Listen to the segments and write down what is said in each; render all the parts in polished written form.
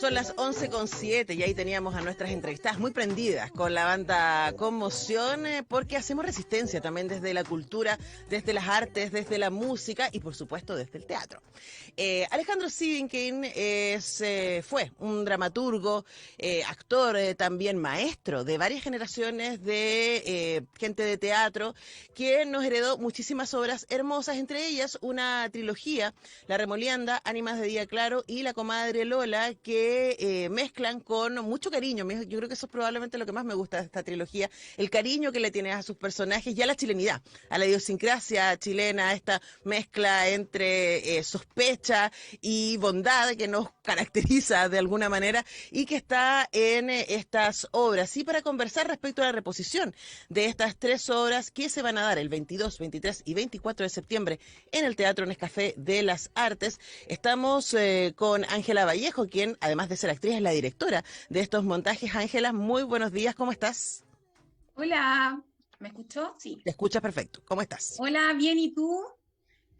Son las 11:07 y ahí teníamos a nuestras entrevistadas muy prendidas con la banda Conmoción, porque hacemos resistencia también desde la cultura, desde las artes, desde la música y por supuesto desde el teatro. Alejandro Sivikin fue un dramaturgo, actor, también maestro de varias generaciones de gente de teatro, que nos heredó muchísimas obras hermosas, entre ellas una trilogía, La Remolienda, Ánimas de Día Claro y La Comadre Lola, que mezclan con mucho cariño. Yo creo que eso es probablemente lo que más me gusta de esta trilogía, el cariño que le tiene a sus personajes y a la chilenidad, a la idiosincrasia chilena, esta mezcla entre sospecha y bondad que nos caracteriza de alguna manera y que está en estas obras. Y para conversar respecto a la reposición de estas tres obras que se van a dar el 22, 23 y 24 de septiembre en el Teatro Nescafé de las Artes, estamos con Ángela Vallejo, quien además de ser actriz es la directora de estos montajes. Ángela, muy buenos días, ¿cómo estás? Hola, ¿me escuchó? Sí. Te escuchas perfecto, ¿cómo estás? Hola, bien, ¿y tú?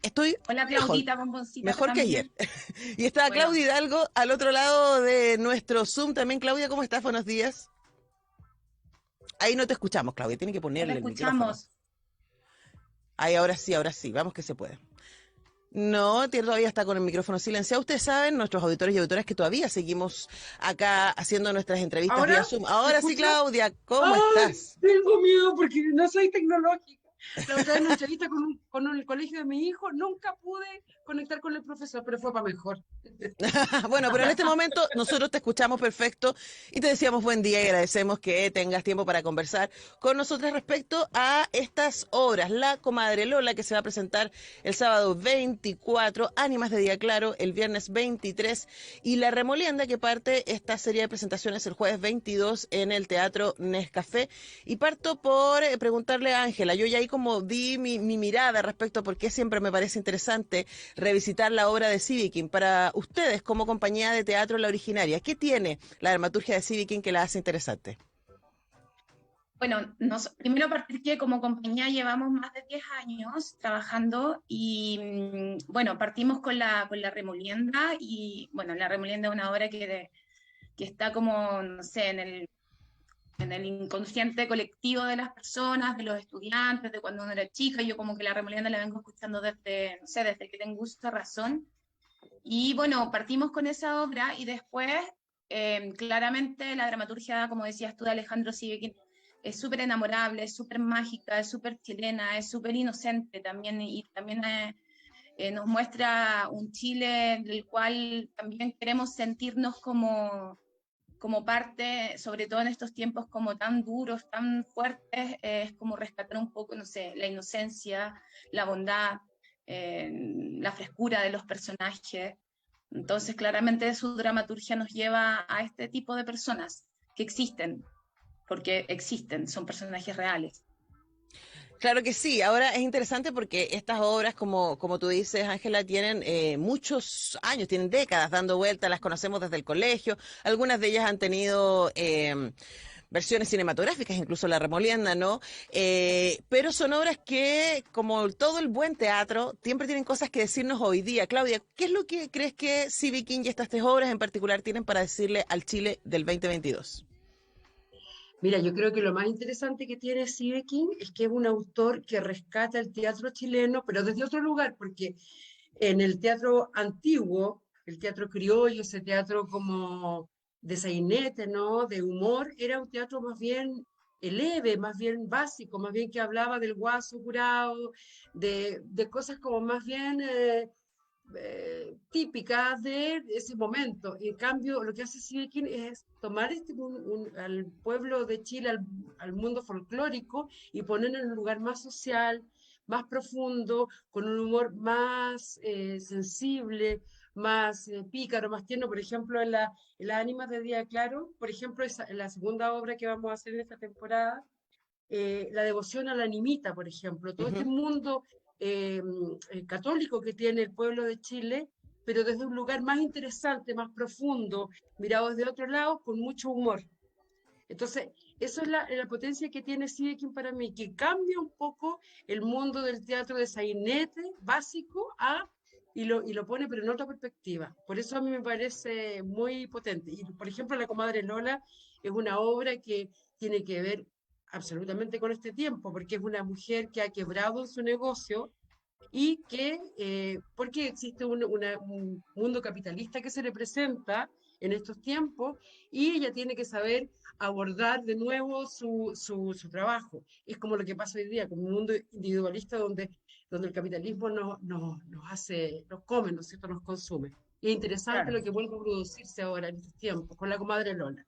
Estoy Hola, mejor, Claudita, bomboncita mejor que ayer. también. Y está Bueno, Claudia Hidalgo al otro lado de nuestro Zoom también. Claudia, ¿cómo estás? Buenos días. Ahí no te escuchamos, Claudia, tiene que no te ponerle el micrófono. escuchamos. Ahí, ahora sí, vamos que se puede. No, todavía está con el micrófono silenciado. Ustedes saben, nuestros auditores y auditoras, que todavía seguimos acá haciendo nuestras entrevistas vía ¿Ahora? Zoom. ¿Me Ahora sí, escucha? Claudia, ¿cómo ¡Ay! estás? Tengo miedo porque no soy tecnológica. La otra vez en una entrevista con el colegio de mi hijo, nunca pude conectar con el profesor, pero fue para mejor. Bueno, pero en este momento nosotros te escuchamos perfecto y te decíamos buen día y agradecemos que tengas tiempo para conversar con nosotros respecto a estas obras. La Comadre Lola, que se va a presentar el sábado 24, Ánimas de Día Claro el viernes 23 y La Remolienda, que parte esta serie de presentaciones el jueves 22 en el Teatro Nescafé. Y parto por preguntarle a Ángela, yo ya ahí como di mi mirada respecto a por qué siempre me parece interesante revisitar la obra de Sivikin. Para ustedes, como compañía de teatro, la originaria, ¿qué tiene la dramaturgia de Sivikin que la hace interesante? Bueno, primero partir que como compañía llevamos más de 10 años trabajando y bueno, partimos con la Remolienda y bueno, la Remolienda es una obra que está como, no sé, en el inconsciente colectivo de las personas, de los estudiantes, de cuando uno era chica. Yo como que la Remolienda la vengo escuchando desde, no sé, desde que tengo uso de razón. Y bueno, partimos con esa obra y después, claramente la dramaturgia, como decías tú, de Alejandro Sivekin, es súper enamorable, es súper mágica, es súper chilena, es súper inocente también y también nos muestra un Chile del cual también queremos sentirnos como parte, sobre todo en estos tiempos como tan duros, tan fuertes, es como rescatar un poco, no sé, la inocencia, la bondad, la frescura de los personajes. Entonces, claramente su dramaturgia nos lleva a este tipo de personas que existen, porque existen, son personajes reales. Claro que sí, ahora es interesante porque estas obras, como tú dices, Ángela, tienen muchos años, tienen décadas dando vueltas, las conocemos desde el colegio, algunas de ellas han tenido versiones cinematográficas, incluso La Remolienda, ¿no? Pero son obras que, como todo el buen teatro, siempre tienen cosas que decirnos hoy día. Claudia, ¿qué es lo que crees que Sivikin y estas tres obras en particular tienen para decirle al Chile del 2022? Mira, yo creo que lo más interesante que tiene Stephen King es que es un autor que rescata el teatro chileno, pero desde otro lugar, porque en el teatro antiguo, el teatro criollo, ese teatro como de sainete, ¿no? De humor, era un teatro más bien leve, más bien básico, más bien que hablaba del guaso curado, de cosas como más bien típicas de ese momento. En cambio, lo que hace Sidekin es tomar al pueblo de Chile, al mundo folclórico, y ponerlo en un lugar más social, más profundo, con un humor más sensible, más pícaro, más tierno. Por ejemplo, en las Ánimas de Día Claro, por ejemplo, en la segunda obra que vamos a hacer en esta temporada, la devoción a la animita, por ejemplo, todo este Ujú. mundo eh, católico que tiene el pueblo de Chile, pero desde un lugar más interesante, más profundo, mirado desde otro lado, con mucho humor. Entonces, eso es la potencia que tiene Sidekin para mí, que cambia un poco el mundo del teatro de sainete básico a y lo pone, pero en otra perspectiva. Por eso a mí me parece muy potente. Y, por ejemplo, La comadre Lola es una obra que tiene que ver absolutamente con este tiempo, porque es una mujer que ha quebrado su negocio y que, porque existe un mundo capitalista que se representa en estos tiempos y ella tiene que saber abordar de nuevo su trabajo. Es como lo que pasa hoy día, como un mundo individualista donde el capitalismo nos hace, nos come, ¿no es cierto?, nos consume. Y es interesante Claro. lo que vuelve a producirse ahora en estos tiempos con la comadre Lola.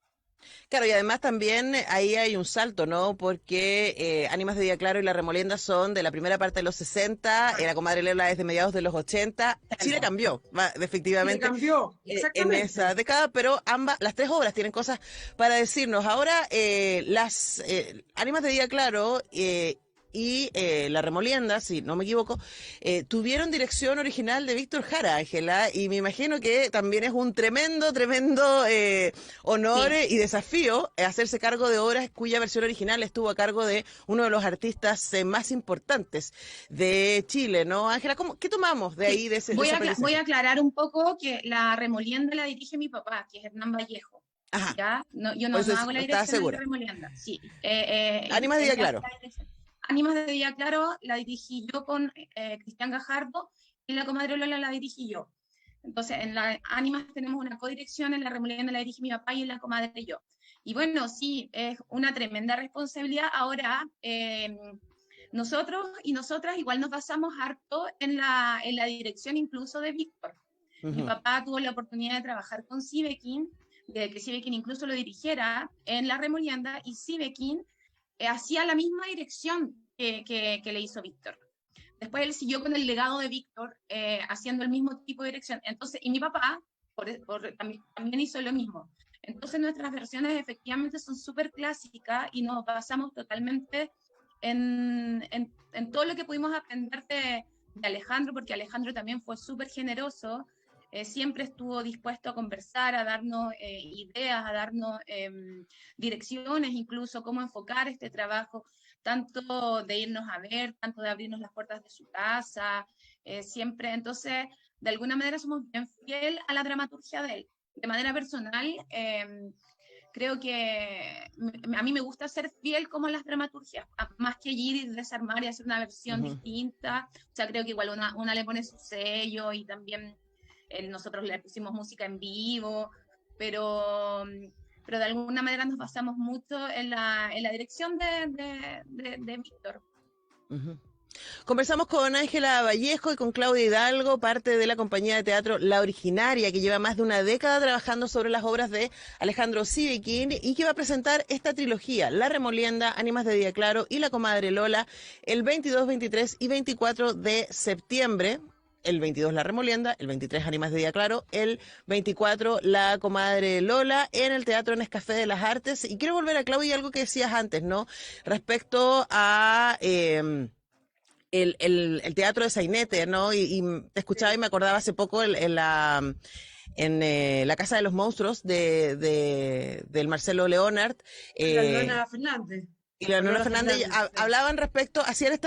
Claro, y además también ahí hay un salto, ¿no? Porque Ánimas de Día Claro y La Remolienda son de la primera parte de los 60, La Comadre Lola es de mediados de los 80. Chile Claro. cambió, Y le efectivamente, cambió, en esa exactamente. década, pero las tres obras tienen cosas para decirnos. Ahora, las Ánimas de Día Claro y La Remolienda, si no me equivoco, tuvieron dirección original de Víctor Jara, Ángela, y me imagino que también es un tremendo honor Sí. y desafío hacerse cargo de obras cuya versión original estuvo a cargo de uno de los artistas más importantes de Chile, ¿no, Ángela? ¿Qué tomamos de Sí, ahí, de ese voy a aprendizaje? aclarar un poco que la remolienda la dirige mi papá, que es Hernán Vallejo. Ajá, ¿Ya? No, yo por no, eso no hago la estaba dirección en la segura. remolienda. Sí, Ánimas de él Día hace Claro. la dirección. Ánimas de Día Claro la dirigí yo con Cristian Gajardo y la comadre Lola la dirigí yo. Entonces, en la Ánimas tenemos una codirección, en la remolienda la dirige mi papá y en la comadre yo. Y bueno, sí, es una tremenda responsabilidad. Ahora, nosotros y nosotras igual nos basamos harto en la dirección incluso de Víctor. Mi Ujú. papá tuvo la oportunidad de trabajar con Sibekin, de que Sibekin incluso lo dirigiera en La Remolienda, y Sibekin hacía la misma dirección que le hizo Víctor. Después él siguió con el legado de Víctor, haciendo el mismo tipo de dirección. Entonces, y mi papá también hizo lo mismo. Entonces nuestras versiones efectivamente son súper clásicas y nos basamos totalmente en todo lo que pudimos aprender de Alejandro, porque Alejandro también fue súper generoso, siempre estuvo dispuesto a conversar, a darnos ideas, a darnos direcciones, incluso cómo enfocar este trabajo, tanto de irnos a ver, tanto de abrirnos las puertas de su casa, siempre. Entonces, de alguna manera somos bien fiel a la dramaturgia de él. De manera personal, creo que a mí me gusta ser fiel como a las dramaturgias, más que ir y desarmar y hacer una versión Ujú. distinta. O sea, creo que igual una le pone su sello y también nosotros le pusimos música en vivo, pero, pero de alguna manera nos basamos mucho en la dirección de Víctor. Ujú. Conversamos con Ángela Vallejo y con Claudia Hidalgo, parte de la compañía de teatro La Originaria, que lleva más de una década trabajando sobre las obras de Alejandro Sivekin y que va a presentar esta trilogía, La Remolienda, Ánimas de Día Claro y La Comadre Lola, el 22, 23 y 24 de septiembre. El 22 La Remolienda, el 23 Ánimas de Día Claro, el 24 La Comadre Lola en el Teatro Nescafé de las Artes. Y quiero volver a Claudia y algo que decías antes, ¿no? Respecto a el teatro de sainete, ¿no? Y te escuchaba y Sí. me acordaba hace poco en la Casa de los Monstruos del Marcelo Leonard, Con la eh, Nona Fernández. y la Con Nona Nona Fernández Fernández, sí. hablaban respecto, hacían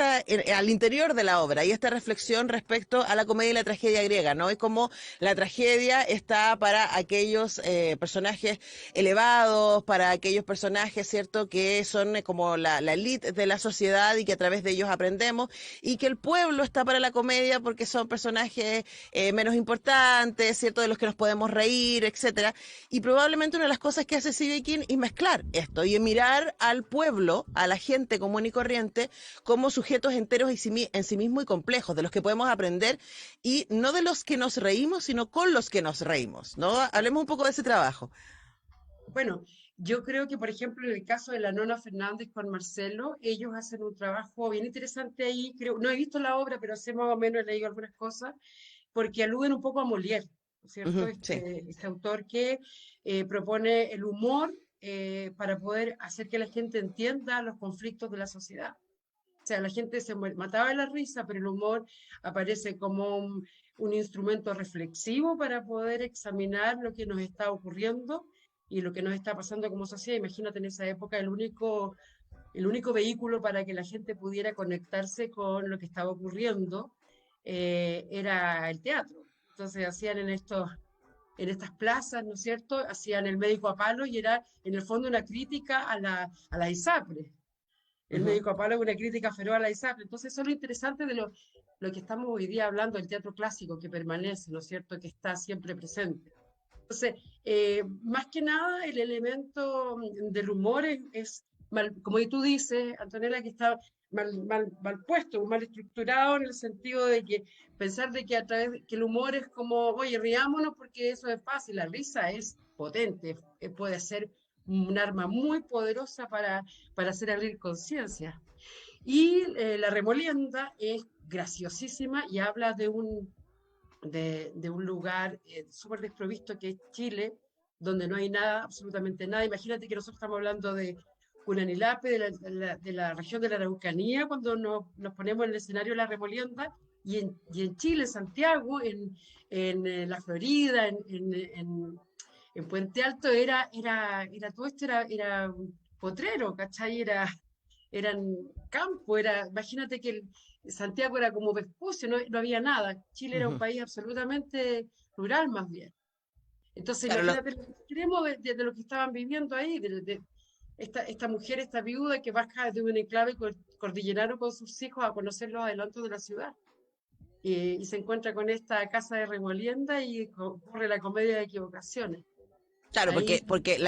al interior de la obra y esta reflexión respecto a la comedia y la tragedia griega, ¿no? Y cómo la tragedia está para aquellos personajes elevados, para aquellos personajes, ¿cierto?, que son como la elite de la sociedad y que a través de ellos aprendemos, y que el pueblo está para la comedia porque son personajes menos importantes, ¿cierto?, de los que nos podemos reír, etcétera. Y probablemente una de las cosas que hace Sidekin es mezclar esto y mirar al pueblo, a la gente común y corriente, como sujetos enteros en sí mismos y complejos, de los que podemos aprender y no de los que nos reímos, sino con los que nos reímos, ¿no? Hablemos un poco de ese trabajo. Bueno, yo creo que, por ejemplo, en el caso de la Nona Fernández con Marcelo, ellos hacen un trabajo bien interesante ahí. Creo, no he visto la obra, pero sé más o menos, he leído algunas cosas, porque aluden un poco a Molière, ¿cierto? Ujú, sí. Este autor que propone el humor para poder hacer que la gente entienda los conflictos de la sociedad. O sea, la gente se mataba de la risa, pero el humor aparece como un instrumento reflexivo para poder examinar lo que nos está ocurriendo y lo que nos está pasando como sociedad. Imagínate en esa época el único vehículo para que la gente pudiera conectarse con lo que estaba ocurriendo era el teatro. Entonces hacían en estas plazas, ¿no es cierto? Hacían el médico a palo y era en el fondo una crítica a la ISAPRE. El Ujú. médico a palo es una crítica feroz a la ISAPRE. Entonces eso es lo interesante de lo que estamos hoy día hablando del teatro clásico que permanece, ¿no es cierto? Que está siempre presente. Entonces, más que nada, el elemento del humor es mal, como tú dices, Antonella, que está mal puesto, mal estructurado en el sentido de que pensar de que a través que el humor es como, oye, riámonos porque eso es fácil, la risa es potente, puede ser un arma muy poderosa para hacer abrir conciencia. Y la remolienda es graciosísima y habla de un lugar súper desprovisto que es Chile, donde no hay nada, absolutamente nada. Imagínate que nosotros estamos hablando de Cunanilape, de la región de la Araucanía, cuando nos ponemos en el escenario de la Remolienda, y en Chile, Santiago, en la Florida, en Puente Alto, era todo esto, era un potrero, ¿cachai? Eran campo, imagínate que Santiago era como Vespucio, no había nada. Chile era un Ujú. país absolutamente rural más bien. Entonces Claro, imagínate el extremo de lo que estaban viviendo ahí, esta mujer, esta viuda que baja de un enclave cordillerano con sus hijos a conocer los adelantos de la ciudad. Y se encuentra con esta casa de remolienda y ocurre la comedia de equivocaciones. claro, Ahí, porque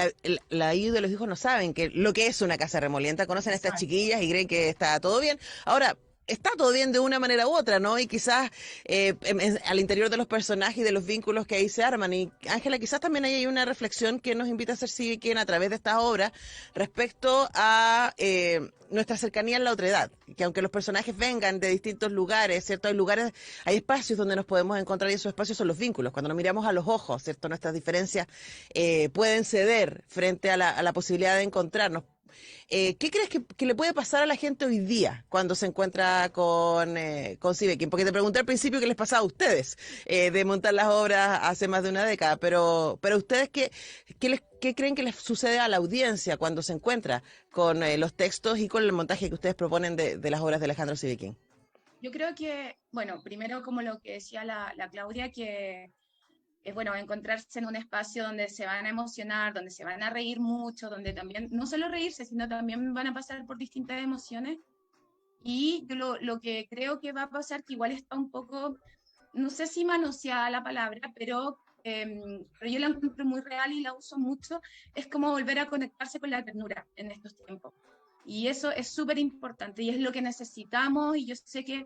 la IU de los hijos no saben que lo que es una casa remolienta, conocen a estas exacto. chiquillas y creen que está todo bien. Ahora, está todo bien de una manera u otra, ¿no? Y quizás al interior de los personajes y de los vínculos que ahí se arman. Y Ángela, quizás también ahí hay una reflexión que nos invita a hacer sí quien a través de estas obras respecto a nuestra cercanía en la otredad. Que aunque los personajes vengan de distintos lugares, ¿cierto? Hay lugares, hay espacios donde nos podemos encontrar y esos espacios son los vínculos. Cuando nos miramos a los ojos, ¿cierto? Nuestras diferencias pueden ceder frente a la posibilidad de encontrarnos. ¿Qué crees que le puede pasar a la gente hoy día cuando se encuentra con Cibequín? Porque te pregunté al principio qué les pasaba a ustedes de montar las obras hace más de una década, pero ustedes qué creen que les sucede a la audiencia cuando se encuentra con los textos y con el montaje que ustedes proponen de las obras de Alejandro Cibequín? Yo creo que, bueno, primero como lo que decía la Claudia, que es bueno encontrarse en un espacio donde se van a emocionar, donde se van a reír mucho, donde también, no solo reírse, sino también van a pasar por distintas emociones. Y yo lo que creo que va a pasar, que igual está un poco, no sé si manoseada la palabra, pero yo la encuentro muy real y la uso mucho, es como volver a conectarse con la ternura en estos tiempos. Y eso es súper importante y es lo que necesitamos y yo sé que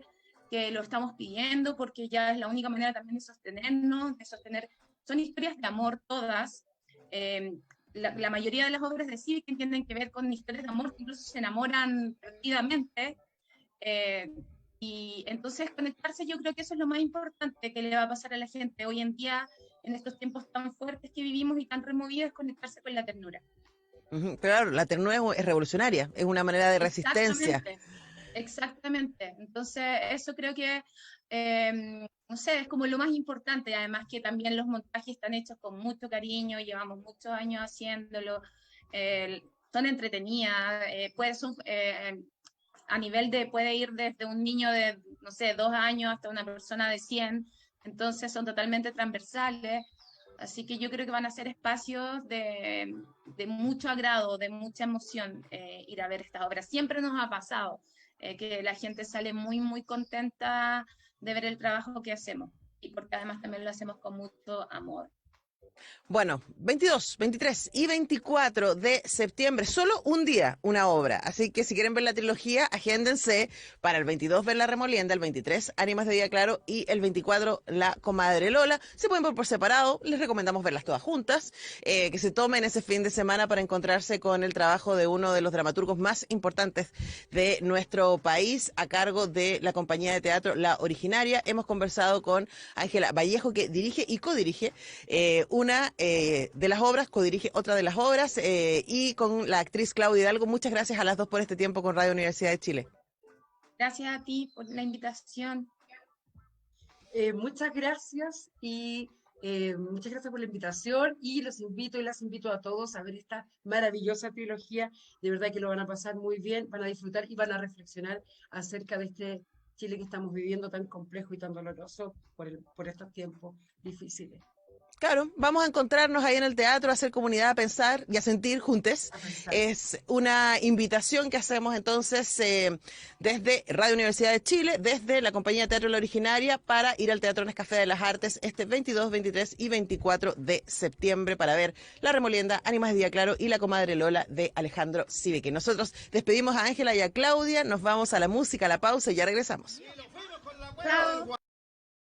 lo estamos pidiendo porque ya es la única manera también de sostenernos, de sostener, son historias de amor todas. Eh, la mayoría de las obras de Civic tienen que ver con historias de amor que incluso se enamoran perdidamente. Eh, y entonces conectarse, yo creo que eso es lo más importante que le va a pasar a la gente hoy en día, en estos tiempos tan fuertes que vivimos y tan removidos, conectarse con la ternura. Ujú. Claro, la ternura es revolucionaria, es una manera de resistencia. Exactamente, exactamente. Entonces, eso creo que, no sé, es como lo más importante. Además que también los montajes están hechos con mucho cariño, llevamos muchos años haciéndolo, eh, son entretenidas, a nivel de, puede ir desde un niño de, no sé, 2 años hasta una persona de 100, entonces son totalmente transversales. Así que yo creo que van a ser espacios de mucho agrado, de mucha emoción ir a ver estas obras. Siempre nos ha pasado que la gente sale muy, muy contenta de ver el trabajo que hacemos y porque además también lo hacemos con mucho amor. Bueno, 22, 23 y 24 de septiembre, solo un día, una obra. Así que si quieren ver la trilogía, agéndense para el 22 ver La Remolienda, el 23 Ánimas de Día Claro y el 24 La Comadre Lola. Se pueden ver por separado, les recomendamos verlas todas juntas, que se tomen ese fin de semana para encontrarse con el trabajo de uno de los dramaturgos más importantes de nuestro país, a cargo de la compañía de teatro La Originaria. Hemos conversado con Ángela Vallejo, que dirige y codirige una de las obras, codirige otra de las obras, y con la actriz Claudia Hidalgo. Muchas gracias a las dos por este tiempo con Radio Universidad de Chile. Gracias a ti por la invitación. Muchas gracias y muchas gracias por la invitación y los invito y las invito a todos a ver esta maravillosa trilogía. De verdad que lo van a pasar muy bien, van a disfrutar y van a reflexionar acerca de este Chile que estamos viviendo tan complejo y tan doloroso por estos tiempos difíciles. Claro, vamos a encontrarnos ahí en el teatro, a hacer comunidad, a pensar y a sentir juntos. Es una invitación que hacemos entonces desde Radio Universidad de Chile, desde la compañía de Teatro La Originaria, para ir al Teatro Nescafé de las Artes este 22, 23 y 24 de septiembre para ver La Remolienda, Ánimas de Día Claro y La Comadre Lola de Alejandro Sivique. Nosotros despedimos a Ángela y a Claudia, nos vamos a la música, a la pausa y ya regresamos. Chao.